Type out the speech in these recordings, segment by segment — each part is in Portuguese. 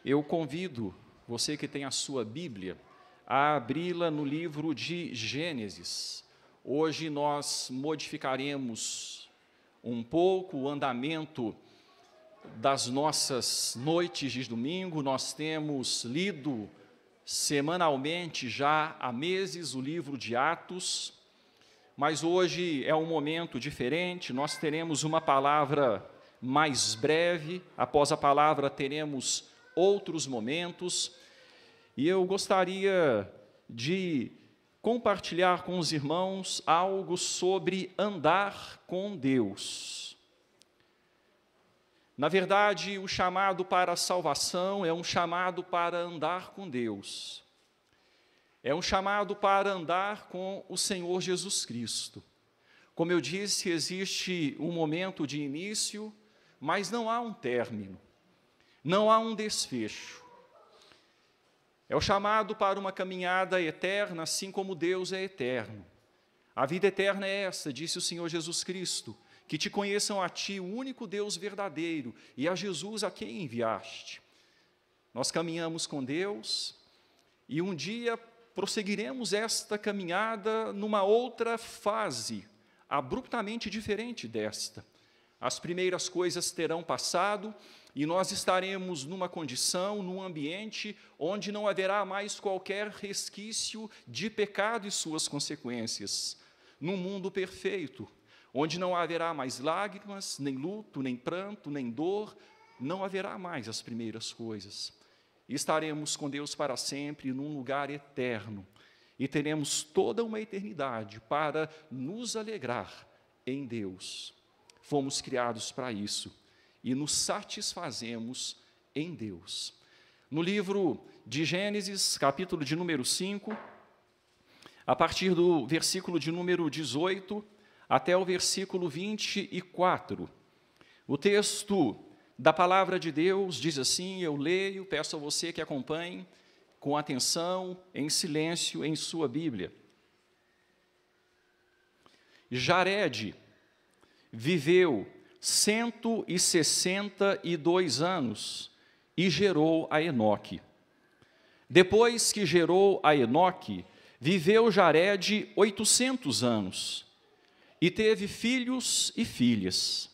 Eu convido você que tem a sua Bíblia a abri-la no livro de Gênesis. Hoje nós modificaremos um pouco o andamento das nossas noites de domingo. Nós temos lido semanalmente já há meses o livro de Atos, mas hoje é um momento diferente. Nós teremos uma palavra mais breve, após a palavra teremos outros momentos, e eu gostaria de compartilhar com os irmãos algo sobre andar com Deus. Na verdade, o chamado para a salvação é um chamado para andar com Deus. É um chamado para andar com o Senhor Jesus Cristo. Como eu disse, existe um momento de início, mas não há um término, não há um desfecho. É o chamado para uma caminhada eterna, assim como Deus é eterno. A vida eterna é essa, disse o Senhor Jesus Cristo, que te conheçam a ti, o único Deus verdadeiro, e a Jesus a quem enviaste. Nós caminhamos com Deus, e um dia prosseguiremos esta caminhada numa outra fase, abruptamente diferente desta. As primeiras coisas terão passado, e nós estaremos numa condição, num ambiente, onde não haverá mais qualquer resquício de pecado e suas consequências. Num mundo perfeito, onde não haverá mais lágrimas, nem luto, nem pranto, nem dor, não haverá mais as primeiras coisas. Estaremos com Deus para sempre, num lugar eterno, e teremos toda uma eternidade para nos alegrar em Deus. Fomos criados para isso, e nos satisfazemos em Deus. No livro de Gênesis, capítulo de número 5, a partir do versículo de número 18 até o versículo 24, o texto da palavra de Deus diz assim, eu leio, peço a você que acompanhe com atenção, em silêncio, em sua Bíblia. Jared viveu 162 anos e gerou a Enoque. Depois que gerou a Enoque, viveu Jared 800 anos e teve filhos e filhas.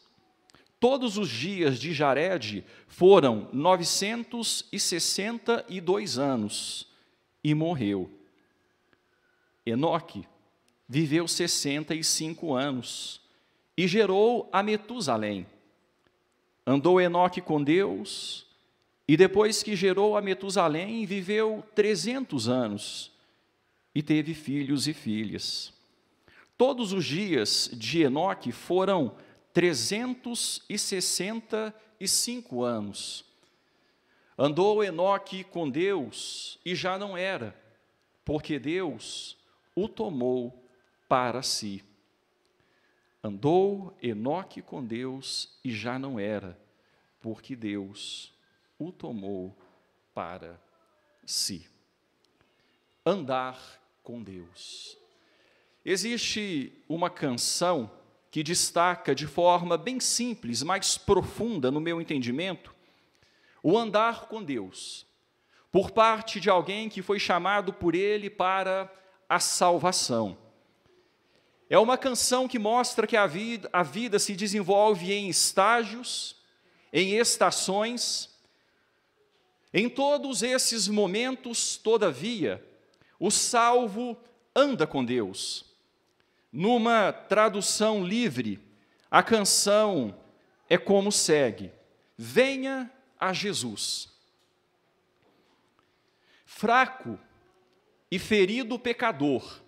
Todos os dias de Jared foram 962 anos e morreu. Enoque viveu 65 anos e gerou a Metusalém. Andou Enoque com Deus, e depois que gerou a Metusalém, viveu 300 anos, e teve filhos e filhas. Todos os dias de Enoque foram 365 anos. Andou Enoque com Deus, e já não era, porque Deus o tomou para si. Andou Enoque com Deus e já não era, porque Deus o tomou para si. Andar com Deus. Existe uma canção que destaca de forma bem simples, mais profunda no meu entendimento, o andar com Deus, por parte de alguém que foi chamado por Ele para a salvação. É uma canção que mostra que a vida se desenvolve em estágios, em estações. Em todos esses momentos, todavia, o salvo anda com Deus. Numa tradução livre, a canção é como segue: venha a Jesus. Fraco e ferido pecador,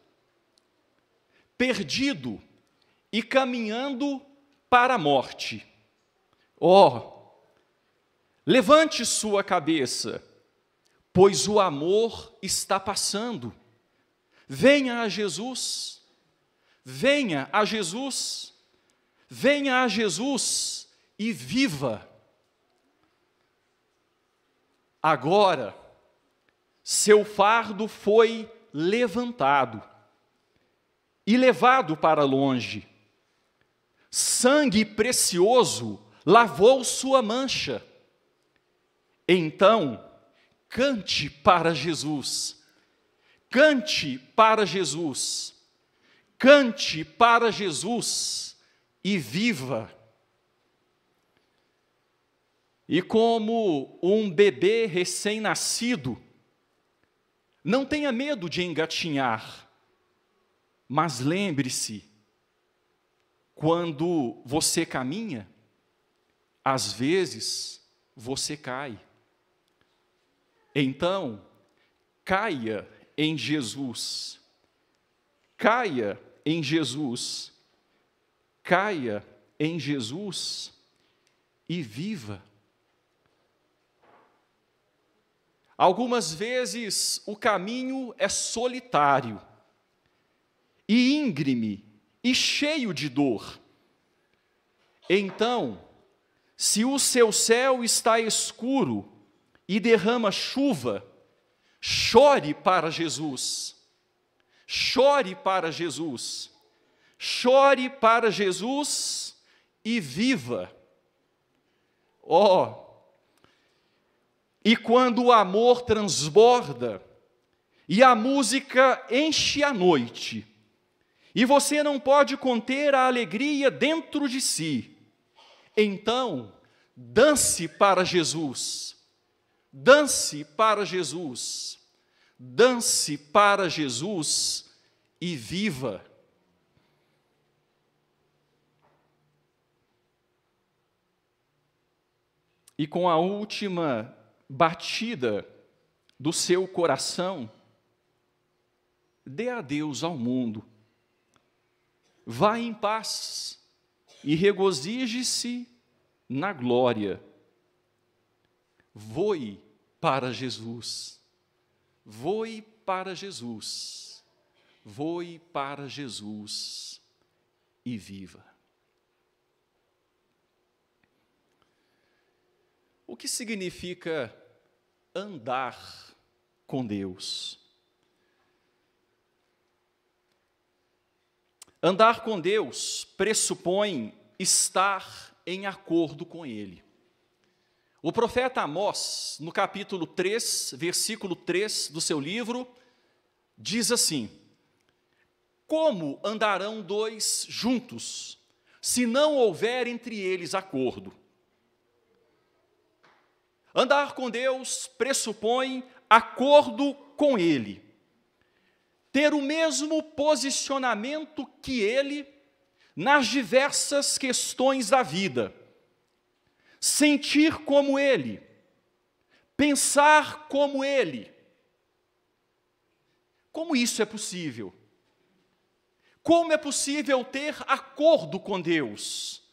perdido e caminhando para a morte. Levante sua cabeça, pois o amor está passando. Venha a Jesus, venha a Jesus, venha a Jesus e viva. Agora, seu fardo foi levantado e levado para longe. Sangue precioso lavou sua mancha. Então, cante para Jesus, cante para Jesus, cante para Jesus e viva. E como um bebê recém-nascido, não tenha medo de engatinhar, mas lembre-se, quando você caminha, às vezes você cai. Então, caia em Jesus, caia em Jesus, caia em Jesus e viva. Algumas vezes o caminho é solitário, e íngreme, e cheio de dor. Então, se o seu céu está escuro e derrama chuva, chore para Jesus, chore para Jesus, chore para Jesus e viva. E quando o amor transborda, e a música enche a noite, e você não pode conter a alegria dentro de si, então, dance para Jesus, dance para Jesus, dance para Jesus e viva. E com a última batida do seu coração, dê adeus ao mundo. Vá em paz e regozije-se na glória. Voe para Jesus. Voe para Jesus. Voe para Jesus e viva. O que significa andar com Deus? Andar com Deus pressupõe estar em acordo com Ele. O profeta Amós, no capítulo 3, versículo 3 do seu livro, diz assim: como andarão dois juntos, se não houver entre eles acordo? Andar com Deus pressupõe acordo com Ele, ter o mesmo posicionamento que Ele nas diversas questões da vida, sentir como Ele, pensar como Ele. Como isso é possível? Como é possível ter acordo com Deus?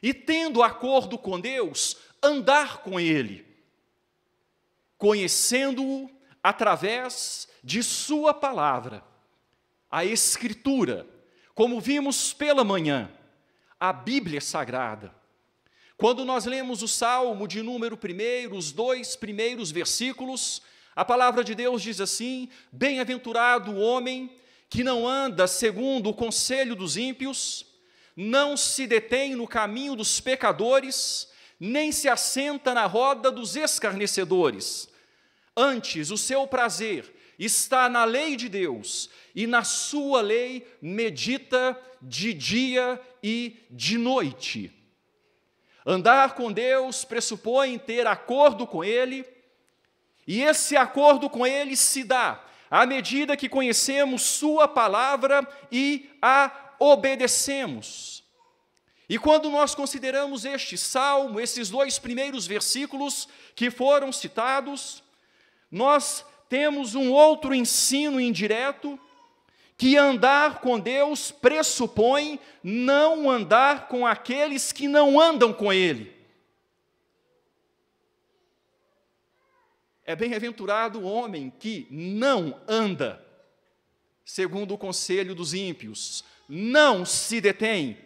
E tendo acordo com Deus, andar com Ele, conhecendo-o através de sua palavra, a Escritura, como vimos pela manhã, a Bíblia Sagrada. Quando nós lemos o Salmo de número 1, os 2 primeiros versículos, a palavra de Deus diz assim: bem-aventurado o homem que não anda segundo o conselho dos ímpios, não se detém no caminho dos pecadores, nem se assenta na roda dos escarnecedores. Antes, o seu prazer está na lei de Deus, e na sua lei medita de dia e de noite. Andar com Deus pressupõe ter acordo com Ele, e esse acordo com Ele se dá à medida que conhecemos sua palavra e a obedecemos. E quando nós consideramos este salmo, esses 2 primeiros versículos que foram citados, nós temos um outro ensino indireto, que andar com Deus pressupõe não andar com aqueles que não andam com Ele. É bem-aventurado o homem que não anda segundo o conselho dos ímpios, não se detém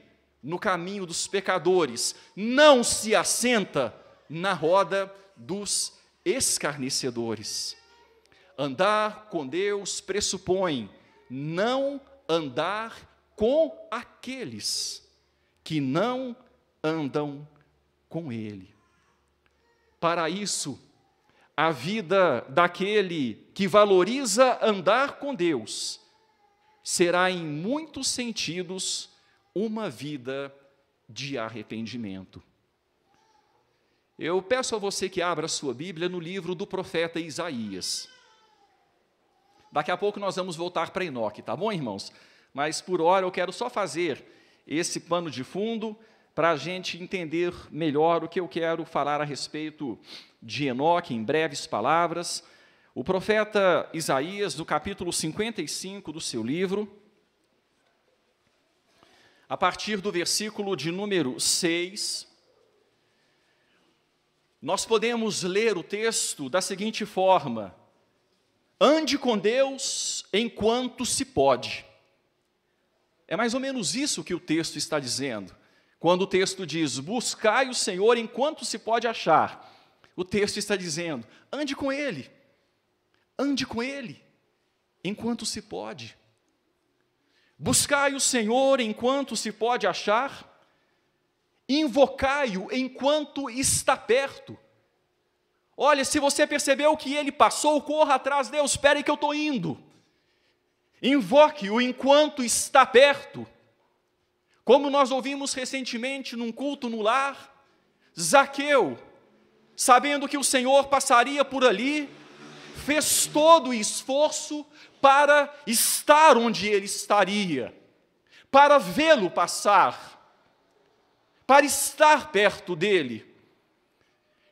no caminho dos pecadores, não se assenta na roda dos escarnecedores. Andar com Deus pressupõe não andar com aqueles que não andam com Ele. Para isso, a vida daquele que valoriza andar com Deus será, em muitos sentidos, uma vida de arrependimento. Eu peço a você que abra a sua Bíblia no livro do profeta Isaías. Daqui a pouco nós vamos voltar para Enoque, tá bom, irmãos? Mas por hora eu quero só fazer esse pano de fundo para a gente entender melhor o que eu quero falar a respeito de Enoque, em breves palavras. O profeta Isaías, no capítulo 55 do seu livro, a partir do versículo de número 6, nós podemos ler o texto da seguinte forma: ande com Deus enquanto se pode. É mais ou menos isso que o texto está dizendo. Quando o texto diz, buscai o Senhor enquanto se pode achar, o texto está dizendo, ande com Ele enquanto se pode. Buscai o Senhor enquanto se pode achar, invocai-o enquanto está perto. Olha, se você percebeu que ele passou, corra atrás dele, espere que eu estou indo. Invoque-o enquanto está perto. Como nós ouvimos recentemente num culto no lar, Zaqueu, sabendo que o Senhor passaria por ali, fez todo o esforço para estar onde ele estaria, para vê-lo passar, para estar perto dele.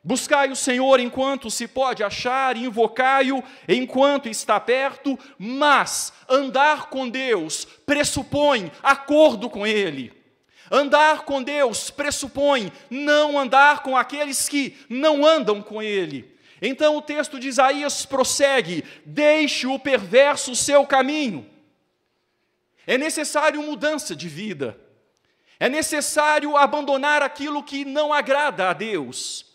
Buscai o Senhor enquanto se pode achar, invocai-o enquanto está perto, mas andar com Deus pressupõe acordo com Ele. Andar com Deus pressupõe não andar com aqueles que não andam com Ele. Então o texto de Isaías prossegue, deixe o perverso o seu caminho. É necessário mudança de vida. É necessário abandonar aquilo que não agrada a Deus.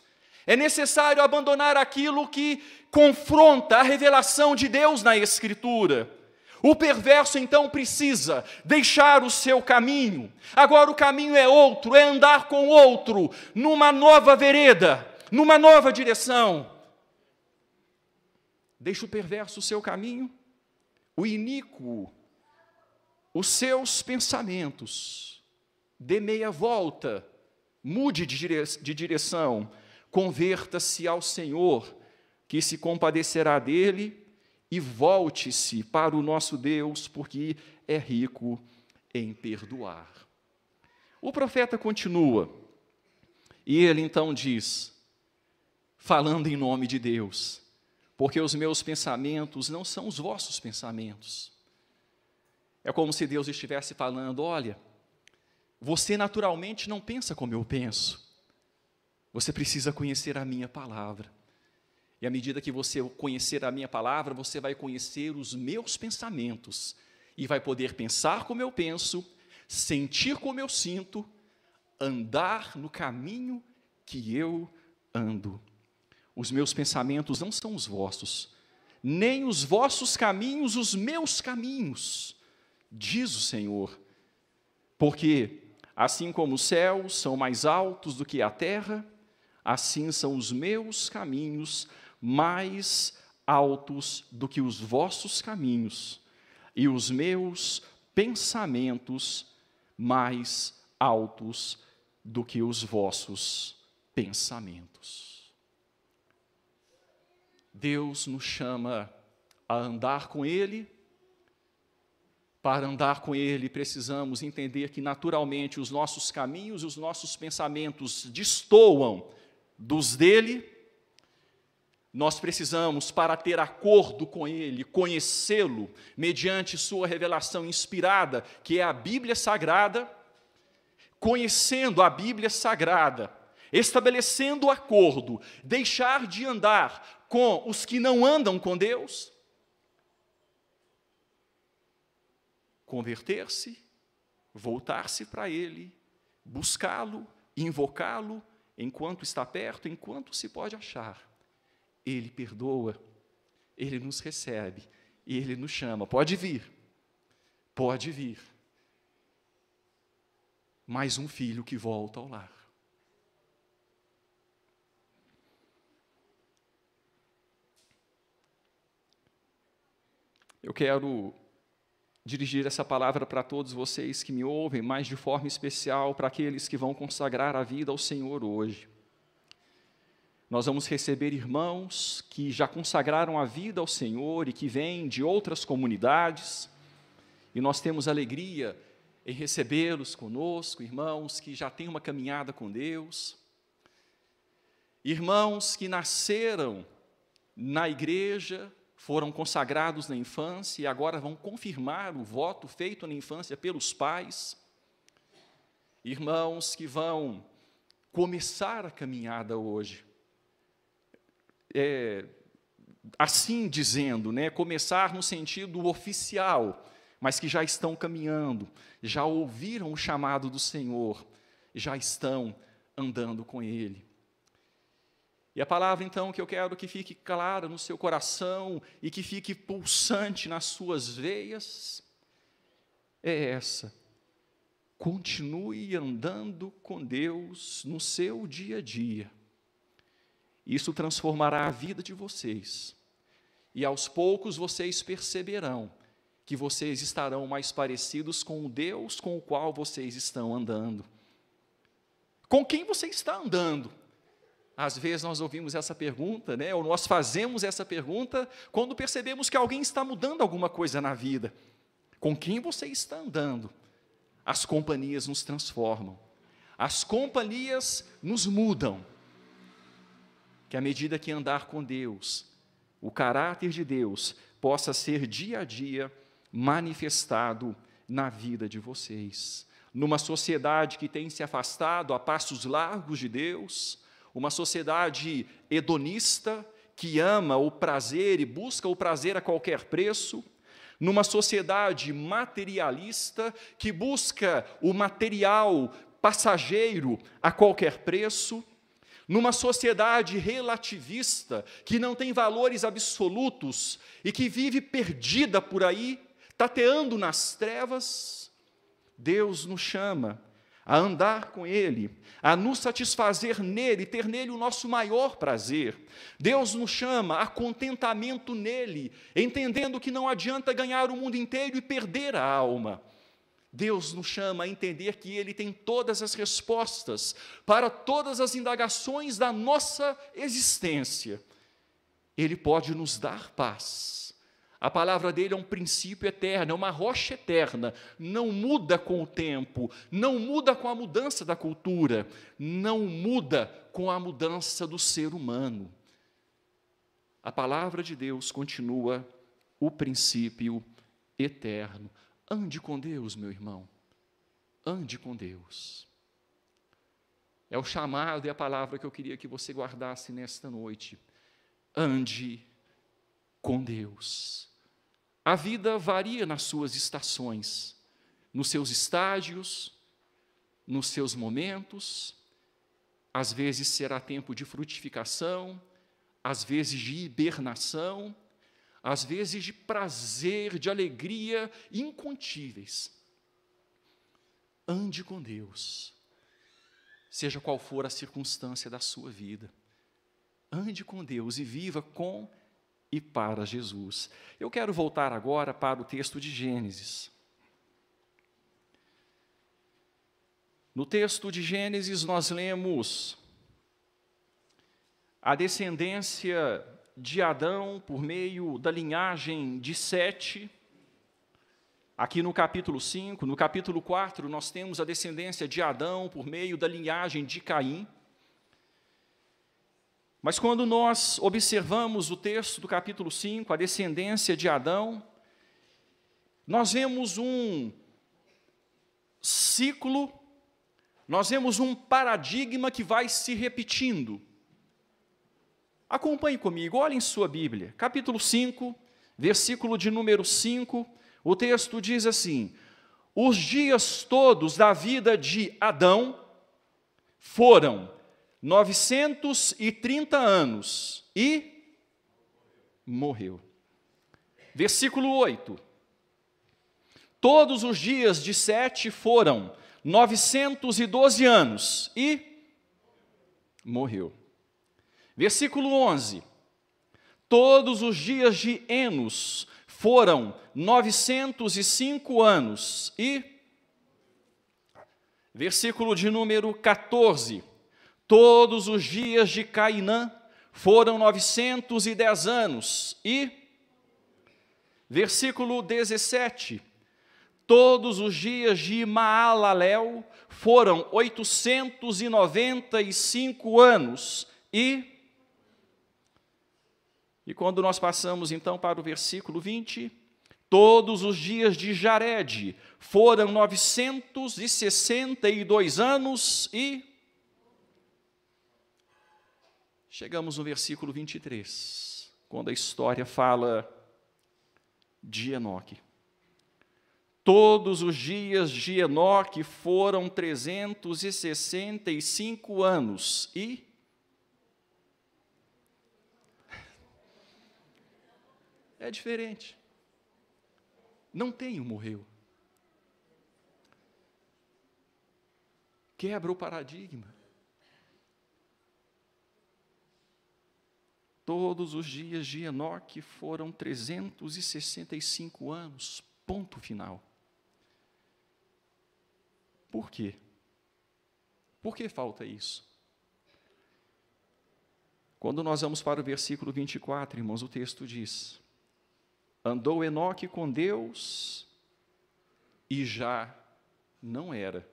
É necessário abandonar aquilo que confronta a revelação de Deus na Escritura. O perverso, então, precisa deixar o seu caminho. Agora o caminho é outro, é andar com outro, numa nova vereda, numa nova direção. Deixa o perverso o seu caminho, o iníquo, os seus pensamentos. Dê meia volta, mude de direção, converta-se ao Senhor, que se compadecerá dele, e volte-se para o nosso Deus, porque é rico em perdoar. O profeta continua, e ele então diz, falando em nome de Deus, porque os meus pensamentos não são os vossos pensamentos. É como se Deus estivesse falando, olha, você naturalmente não pensa como eu penso. Você precisa conhecer a minha palavra. E à medida que você conhecer a minha palavra, você vai conhecer os meus pensamentos. E vai poder pensar como eu penso, sentir como eu sinto, andar no caminho que eu ando. Os meus pensamentos não são os vossos, nem os vossos caminhos os meus caminhos, diz o Senhor. Porque assim como os céus são mais altos do que a terra, assim são os meus caminhos mais altos do que os vossos caminhos, e os meus pensamentos mais altos do que os vossos pensamentos. Deus nos chama a andar com Ele. Para andar com Ele, precisamos entender que, naturalmente, os nossos caminhos e os nossos pensamentos destoam dos dele. Nós precisamos, para ter acordo com Ele, conhecê-lo, mediante sua revelação inspirada, que é a Bíblia Sagrada, conhecendo a Bíblia Sagrada, estabelecendo acordo, deixar de andar com os que não andam com Deus, converter-se, voltar-se para Ele, buscá-lo, invocá-lo, enquanto está perto, enquanto se pode achar. Ele perdoa, Ele nos recebe, e Ele nos chama, pode vir, mais um filho que volta ao lar. Eu quero dirigir essa palavra para todos vocês que me ouvem, mas de forma especial para aqueles que vão consagrar a vida ao Senhor hoje. Nós vamos receber irmãos que já consagraram a vida ao Senhor e que vêm de outras comunidades, e nós temos alegria em recebê-los conosco, irmãos que já têm uma caminhada com Deus, irmãos que nasceram na igreja, foram consagrados na infância e agora vão confirmar o voto feito na infância pelos pais, irmãos que vão começar a caminhada hoje, assim dizendo, começar no sentido oficial, mas que já estão caminhando, já ouviram o chamado do Senhor, já estão andando com Ele. E a palavra, então, que eu quero que fique clara no seu coração e que fique pulsante nas suas veias, é essa: continue andando com Deus no seu dia a dia. Isso transformará a vida de vocês. E aos poucos vocês perceberão que vocês estarão mais parecidos com o Deus com o qual vocês estão andando. Com quem você está andando? Às vezes nós ouvimos essa pergunta, ou nós fazemos essa pergunta quando percebemos que alguém está mudando alguma coisa na vida. Com quem você está andando? As companhias nos transformam. As companhias nos mudam. Que à medida que andar com Deus, o caráter de Deus possa ser dia a dia manifestado na vida de vocês. Numa sociedade que tem se afastado a passos largos de Deus, uma sociedade hedonista, que ama o prazer e busca o prazer a qualquer preço, numa sociedade materialista, que busca o material passageiro a qualquer preço, numa sociedade relativista, que não tem valores absolutos e que vive perdida por aí, tateando nas trevas, Deus nos chama a andar com Ele, a nos satisfazer nele, ter nele o nosso maior prazer. Deus nos chama a contentamento nele, entendendo que não adianta ganhar o mundo inteiro e perder a alma. Deus nos chama a entender que Ele tem todas as respostas para todas as indagações da nossa existência. Ele pode nos dar paz. A palavra dele é um princípio eterno, é uma rocha eterna, não muda com o tempo, não muda com a mudança da cultura, não muda com a mudança do ser humano. A palavra de Deus continua o princípio eterno. Ande com Deus, meu irmão, ande com Deus. É o chamado e a palavra que eu queria que você guardasse nesta noite. Ande com Deus. A vida varia nas suas estações, nos seus estágios, nos seus momentos. Às vezes será tempo de frutificação, às vezes de hibernação, às vezes de prazer, de alegria incontíveis. Ande com Deus, seja qual for a circunstância da sua vida. Ande com Deus e viva com e para Jesus. Eu quero voltar agora para o texto de Gênesis. No texto de Gênesis nós lemos a descendência de Adão por meio da linhagem de Sete. Aqui no capítulo 5, no capítulo 4, nós temos a descendência de Adão por meio da linhagem de Caim. Mas quando nós observamos o texto do capítulo 5, a descendência de Adão, nós vemos um ciclo, nós vemos um paradigma que vai se repetindo. Acompanhe comigo, olhem em sua Bíblia, capítulo 5, versículo de número 5, o texto diz assim: os dias todos da vida de Adão foram 930 anos e morreu. Versículo 8. Todos os dias de Sete foram 912 anos e morreu. Versículo 11. Todos os dias de Enos foram 905 anos. E, versículo de número 14, todos os dias de Cainã foram 910 anos. E, versículo 17, todos os dias de Maalalel foram 895 anos. E quando nós passamos então para o versículo 20, todos os dias de Jared foram 962 anos. E chegamos no versículo 23, quando a história fala de Enoque. Todos os dias de Enoque foram 365 anos. E é diferente. Não tem o morreu. Quebra o paradigma. Todos os dias de Enoque foram 365 anos, ponto final. Por quê? Por que falta isso? Quando nós vamos para o versículo 24, irmãos, o texto diz: andou Enoque com Deus e já não era,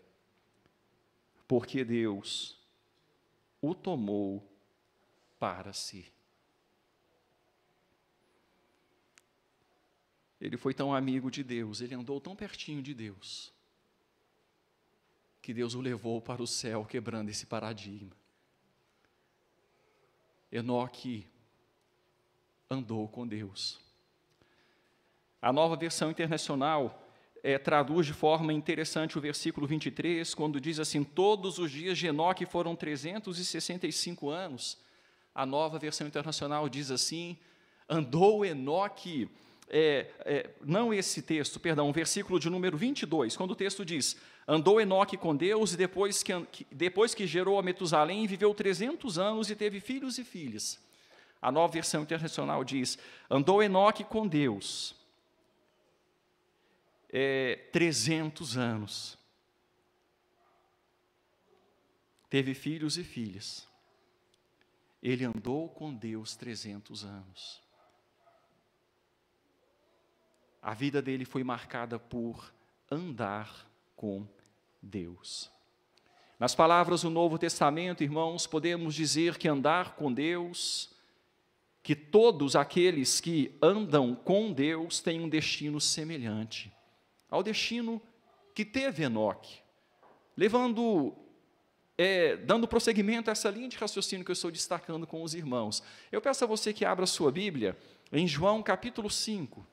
porque Deus o tomou para si. Ele foi tão amigo de Deus, ele andou tão pertinho de Deus, que Deus o levou para o céu, quebrando esse paradigma. Enoque andou com Deus. A Nova Versão Internacional traduz de forma interessante o versículo 23, quando diz assim: todos os dias de Enoque foram 365 anos. A Nova Versão Internacional diz assim: andou Enoque, não esse texto, perdão, o versículo de número 22, quando o texto diz: andou Enoque com Deus, e depois que gerou a Metusalém, viveu 300 anos e teve filhos e filhas. A Nova Versão Internacional diz: andou Enoque com Deus 300 anos, teve filhos e filhas. Ele andou com Deus 300 anos. A vida dele foi marcada por andar com Deus. Nas palavras do Novo Testamento, irmãos, podemos dizer que andar com Deus, que todos aqueles que andam com Deus têm um destino semelhante ao destino que teve Enoque, dando prosseguimento a essa linha de raciocínio que eu estou destacando com os irmãos. Eu peço a você que abra a sua Bíblia em João capítulo 5.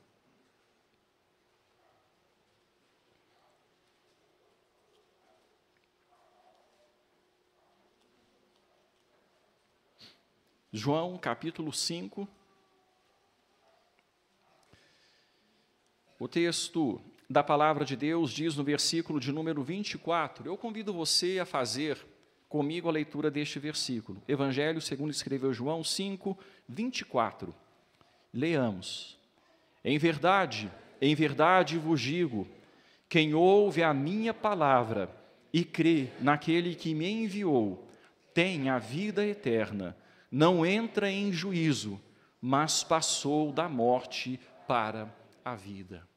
João capítulo 5. O texto da palavra de Deus diz no versículo de número 24, eu convido você a fazer comigo a leitura deste versículo. Evangelho segundo escreveu João 5, 24. Leamos. Em verdade vos digo, quem ouve a minha palavra e crê naquele que me enviou, tem a vida eterna, não entra em juízo, mas passou da morte para a vida.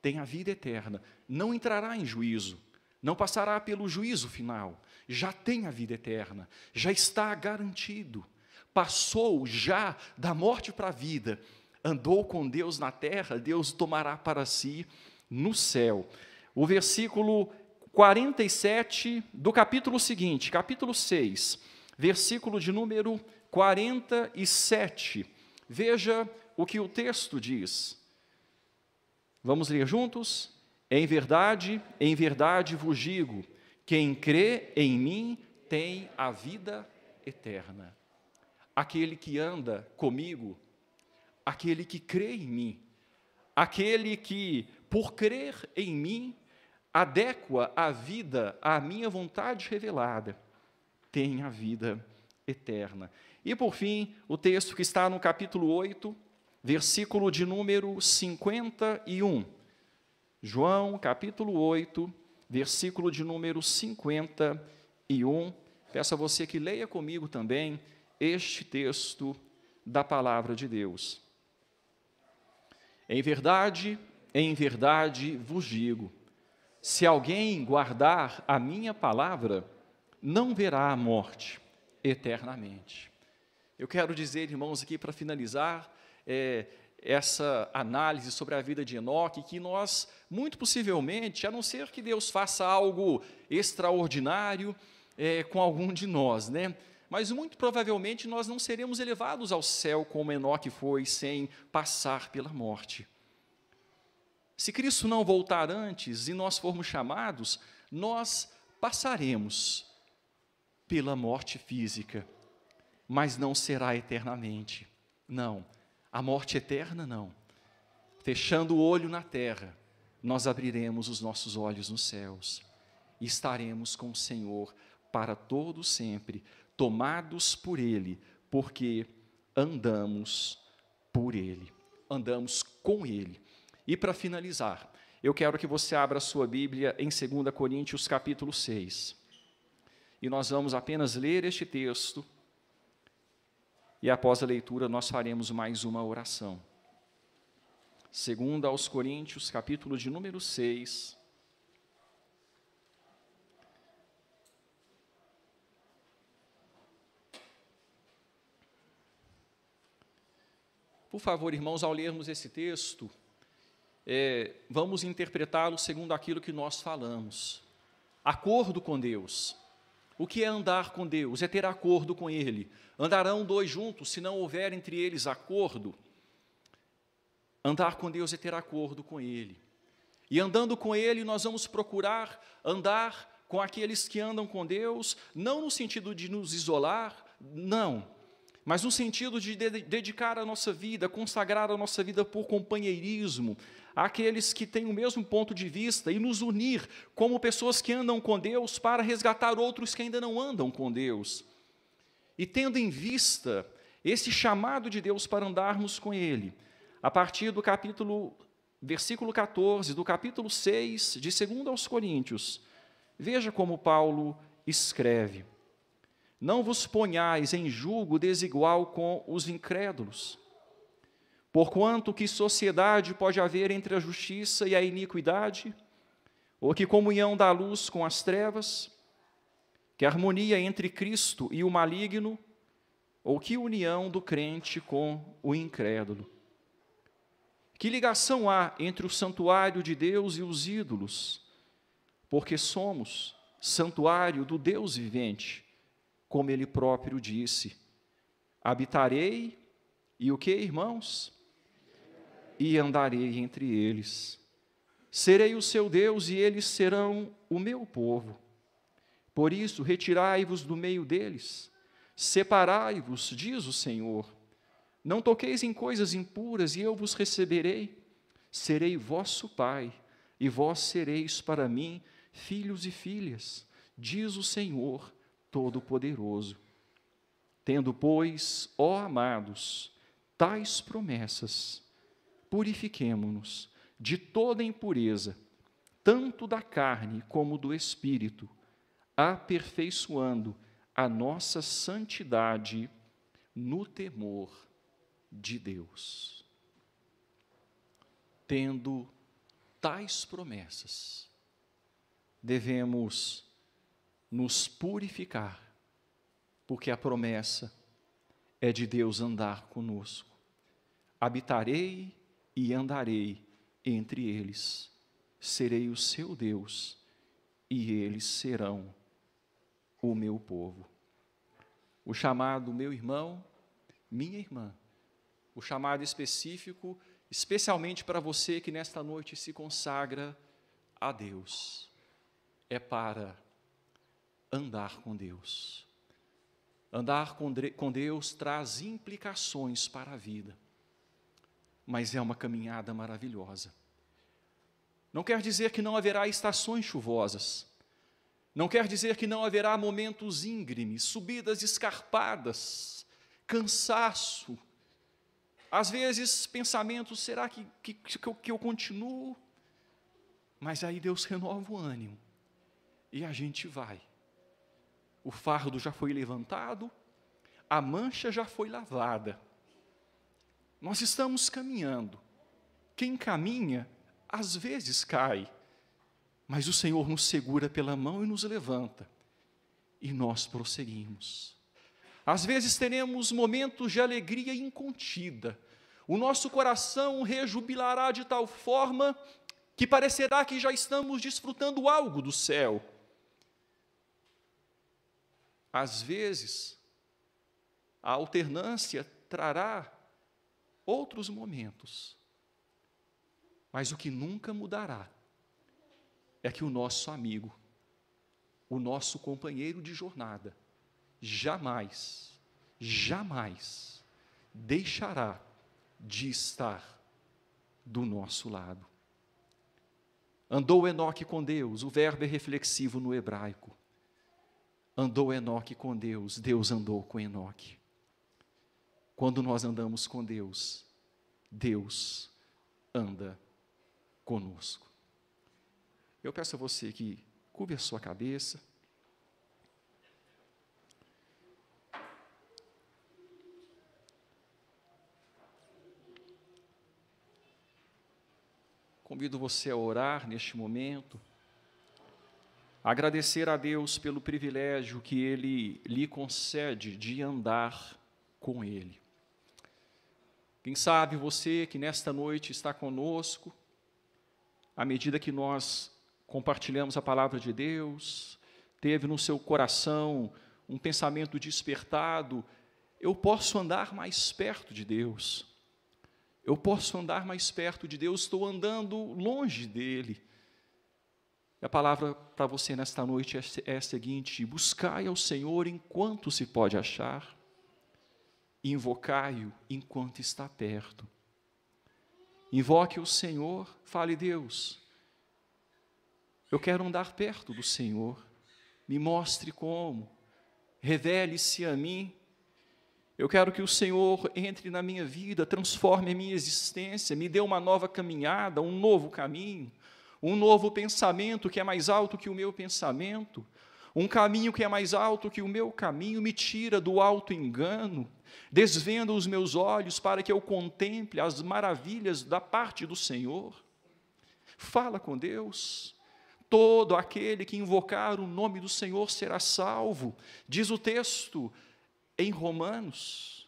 Tem a vida eterna, não entrará em juízo, não passará pelo juízo final, já tem a vida eterna, já está garantido, passou já da morte para a vida, andou com Deus na terra, Deus tomará para si no céu. O versículo 47 do capítulo seguinte, capítulo 6, versículo de número 47, veja o que o texto diz. Vamos ler juntos? Em verdade vos digo, quem crê em mim tem a vida eterna. Aquele que anda comigo, aquele que crê em mim, aquele que, por crer em mim, adequa a vida à minha vontade revelada, tem a vida eterna. E, por fim, o texto que está no capítulo 8, versículo de número 51. João, capítulo 8, versículo de número 51. Peço a você que leia comigo também este texto da palavra de Deus. Em verdade vos digo, se alguém guardar a minha palavra, não verá a morte eternamente. Eu quero dizer, irmãos, aqui para finalizar, essa análise sobre a vida de Enoque, que nós, muito possivelmente, a não ser que Deus faça algo extraordinário com algum de nós, né? Mas muito provavelmente nós não seremos elevados ao céu como Enoque foi, sem passar pela morte. Se Cristo não voltar antes e nós formos chamados, nós passaremos pela morte física, mas não será eternamente. Não, a morte eterna não. Fechando o olho na terra, nós abriremos os nossos olhos nos céus e estaremos com o Senhor para todo sempre, tomados por Ele, porque andamos por Ele, andamos com Ele. E para finalizar, eu quero que você abra a sua Bíblia em 2 Coríntios capítulo 6. E nós vamos apenas ler este texto, e após a leitura nós faremos mais uma oração. 2 Coríntios, capítulo de número 6. Por favor, irmãos, ao lermos esse texto, vamos interpretá-lo segundo aquilo que nós falamos. Acordo com Deus. O que é andar com Deus? É ter acordo com Ele. Andarão dois juntos, se não houver entre eles acordo. Andar com Deus é ter acordo com Ele. E andando com Ele, nós vamos procurar andar com aqueles que andam com Deus, não no sentido de nos isolar, não, mas no sentido de dedicar a nossa vida, consagrar a nossa vida por companheirismo, àqueles que têm o mesmo ponto de vista e nos unir como pessoas que andam com Deus para resgatar outros que ainda não andam com Deus. E tendo em vista esse chamado de Deus para andarmos com Ele, a partir do versículo 14, do capítulo 6, de 2 aos Coríntios, veja como Paulo escreve: não vos ponhais em julgo desigual com os incrédulos, porquanto que sociedade pode haver entre a justiça e a iniquidade? Ou que comunhão da luz com as trevas? Que harmonia entre Cristo e o maligno? Ou que união do crente com o incrédulo? Que ligação há entre o santuário de Deus e os ídolos? Porque somos santuário do Deus vivente, como Ele próprio disse: habitarei, e o que, irmãos? E andarei entre eles. Serei o seu Deus e eles serão o meu povo. Por isso, retirai-vos do meio deles, separai-vos, diz o Senhor. Não toqueis em coisas impuras e eu vos receberei. Serei vosso Pai e vós sereis para mim filhos e filhas, diz o Senhor Todo-Poderoso. Tendo, pois, ó amados, tais promessas, purifiquemo-nos de toda impureza, tanto da carne como do espírito, aperfeiçoando a nossa santidade no temor de Deus. Tendo tais promessas, devemos nos purificar, porque a promessa é de Deus andar conosco. Habitarei e andarei entre eles, serei o seu Deus, e eles serão o meu povo. O chamado meu irmão, minha irmã, o chamado específico, especialmente para você que nesta noite se consagra a Deus, é para andar com Deus. Andar com Deus traz implicações para a vida, mas é uma caminhada maravilhosa. Não quer dizer que não haverá estações chuvosas, Não quer dizer que não haverá momentos íngremes, subidas escarpadas, cansaço. Às vezes, pensamentos, será que eu continuo? Mas aí Deus renova o ânimo e a gente vai. O fardo já foi levantado, a mancha já foi lavada. Nós estamos caminhando. Quem caminha, às vezes cai, mas o Senhor nos segura pela mão e nos levanta, e nós prosseguimos. Às vezes teremos momentos de alegria incontida, o nosso coração rejubilará de tal forma que parecerá que já estamos desfrutando algo do céu. Às vezes, a alternância trará outros momentos, mas o que nunca mudará é que o nosso amigo, o nosso companheiro de jornada, jamais deixará de estar do nosso lado. Andou Enoque com Deus, o verbo é reflexivo no hebraico. Andou Enoque com Deus, Deus andou com Enoque. Quando nós andamos com Deus, Deus anda conosco. Eu peço a você que curve a sua cabeça. Convido você a orar neste momento, agradecer a Deus pelo privilégio que Ele lhe concede de andar com Ele. Quem sabe você que nesta noite está conosco, à medida que nós compartilhamos a palavra de Deus, teve no seu coração um pensamento despertado, eu posso andar mais perto de Deus. Eu posso andar mais perto de Deus, estou andando longe dEle. A palavra para você nesta noite é a seguinte: buscai ao Senhor enquanto se pode achar, invocai-o enquanto está perto. Invoque o Senhor, fale: Deus, eu quero andar perto do Senhor, me mostre como, revele-se a mim. Eu quero que o Senhor entre na minha vida, transforme a minha existência, me dê uma nova caminhada, um novo caminho, um novo pensamento que é mais alto que o meu pensamento, um caminho que é mais alto que o meu caminho, me tira do auto-engano, desvenda os meus olhos para que eu contemple as maravilhas da parte do Senhor. Fala com Deus. Todo aquele que invocar o nome do Senhor será salvo, diz o texto em Romanos.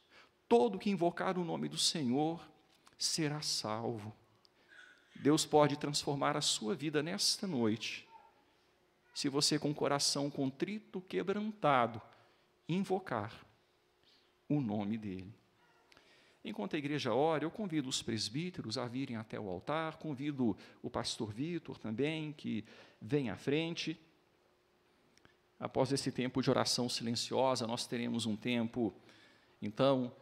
Todo que invocar o nome do Senhor será salvo. Deus pode transformar a sua vida nesta noite, se você com o coração contrito, quebrantado, invocar o nome dEle. Enquanto a igreja ora, eu convido os presbíteros a virem até o altar, convido o pastor Vitor também, que vem à frente. Após esse tempo de oração silenciosa, nós teremos um tempo, então,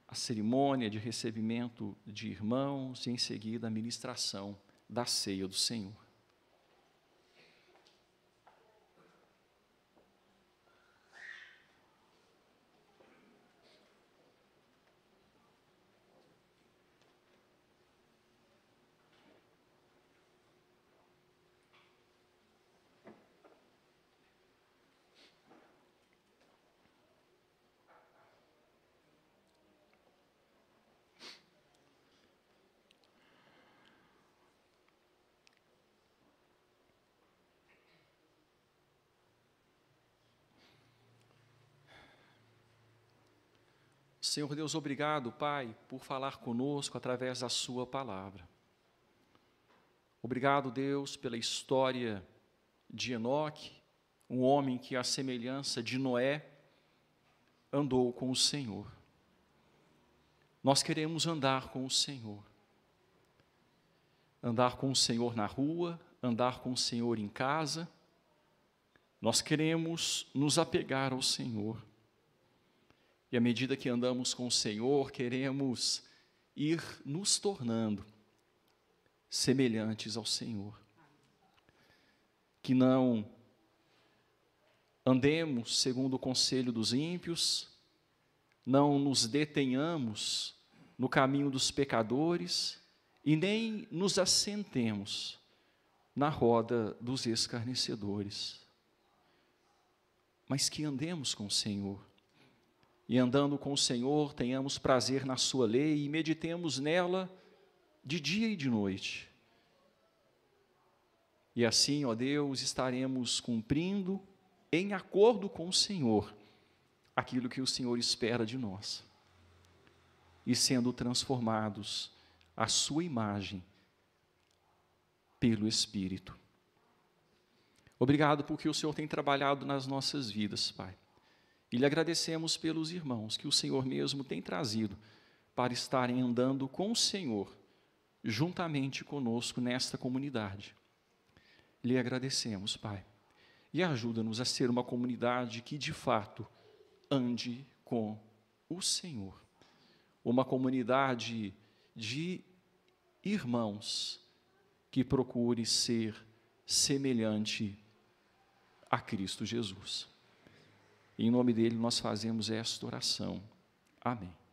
a cerimônia de recebimento de irmãos e, em seguida, a ministração da ceia do Senhor. Senhor Deus, obrigado, Pai, por falar conosco através da sua palavra. Obrigado, Deus, pela história de Enoque, um homem que, à semelhança de Noé, andou com o Senhor. Nós queremos andar com o Senhor. Andar com o Senhor na rua, andar com o Senhor em casa. Nós queremos nos apegar ao Senhor. E à medida que andamos com o Senhor, queremos ir nos tornando semelhantes ao Senhor. Que não andemos segundo o conselho dos ímpios, não nos detenhamos no caminho dos pecadores e nem nos assentemos na roda dos escarnecedores, mas que andemos com o Senhor. E andando com o Senhor, tenhamos prazer na sua lei e meditemos nela de dia e de noite. E assim, ó Deus, estaremos cumprindo, em acordo com o Senhor, aquilo que o Senhor espera de nós. E sendo transformados à sua imagem pelo Espírito. Obrigado porque o Senhor tem trabalhado nas nossas vidas, Pai. E lhe agradecemos pelos irmãos que o Senhor mesmo tem trazido para estarem andando com o Senhor, juntamente conosco nesta comunidade. Lhe agradecemos, Pai, e ajuda-nos a ser uma comunidade que, de fato, ande com o Senhor. Uma comunidade de irmãos que procure ser semelhante a Cristo Jesus. Em nome dele nós fazemos esta oração. Amém.